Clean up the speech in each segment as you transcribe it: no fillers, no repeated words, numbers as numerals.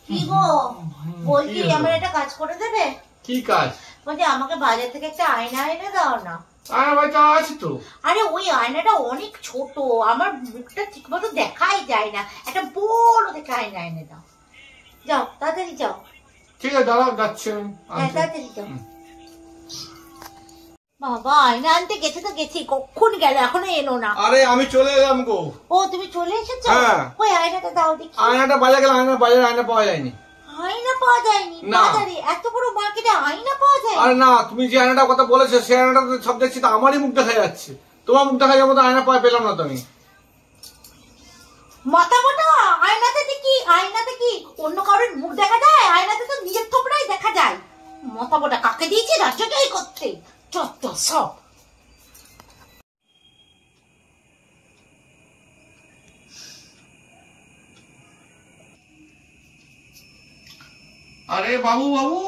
কি গো বলছি আমার একটা কাজ করে দেবে? কি কাজ? বলছি আমাকে বাজার থেকে একটা আয়না এনে দাও না। আছে তো। আরে ওই আয়নাটা অনেক ছোট, আমার মুখটা ঠিক মতো দেখাই যায় না, একটা বড় দেখে আয়না এনে দাও। যাও তাড়াতাড়ি যাও। ঠিক আছে দাঁড়াও, যাচ্ছে। হ্যাঁ তাড়াতাড়ি যাও। বাবা আয়না আনতে গেছে তো গেছি, কখন গেল এখনো এলো না। আরে আমি চলে এলাম গো। ও তুমি চলে এসেছো? হ্যাঁ। ওই আয়নাটা দাও দেখি। আয়নাটা বাজারে গেলাম, বাজারে আয়না পাওয়া যায়নি। আয়না পাওয়া যায়নি বাজারে? এত বড় মার্কেটে আয়না পাওয়া যায়? আরে না, তুমি যে আয়নাটার কথা বলেছো সেই আয়নাটা সব দেখছি তো আমারই মুখ দেখা যাচ্ছে, তোমার মুখ দেখা যাবো তো আয়না পেলাম না। তুমি মাথা মোটা, আয়নাতে কি অন্য কারোর মুখ দেখা যায়? আয়নাতে তো নিজের থোবড়াই দেখা যায়। মাথা মোটা কাকে দিয়েছি রাজ্যটাই করতে, চত্ব সব। আরে বাবু বাবু,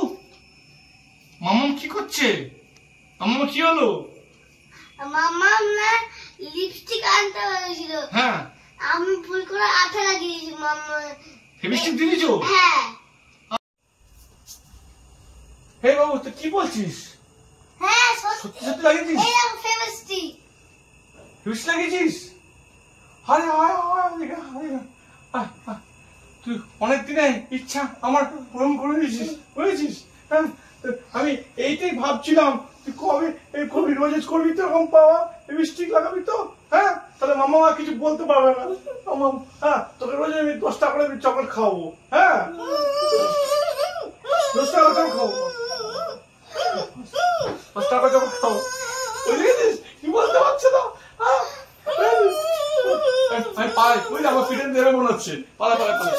মামাম কি করছে? মামাম কি হলো? মামাম না লিপস্টিক আনতে হয়েছিল। হ্যাঁ আমি ভুল করে আঠা লাগিয়েছি। মামা লিপস্টিক দিয়েছো? হ্যাঁ। হে বাবু তুই কি বলছিস? হ্যাঁ সত্যি সত্যি লাগিয়েছিস? এই দেখো ফেমাসটি। লিপস্টিক লাগিয়েছিস? আরে আয় আয় আয়, তুই অনেক দিনে ইচ্ছা আমার পূরণ করে দিয়েছিস, বুঝেছিস? হ্যাঁ আমি এইটাই ভাবছিলাম তুই কবে করবি, রোজ করবি তো এরকম পাওয়া লিপস্টিক লাগাবি তো। হ্যাঁ তাহলে মামা কিছু বলতে পারবে না। মামা হ্যাঁ তোকে রোজ আমি 10 টাকা করে চকলেট খাওয়াবো। হ্যাঁ 10 টাকা করে খাওয়াবো, 10 টাকা করে চকলেট খাওয়াবো। বুঝেছিস কি বলতে পারছে না? আমি পাই, বুঝলি আমার পিঠে দেবে মনে হচ্ছে। পালা পালা পালা।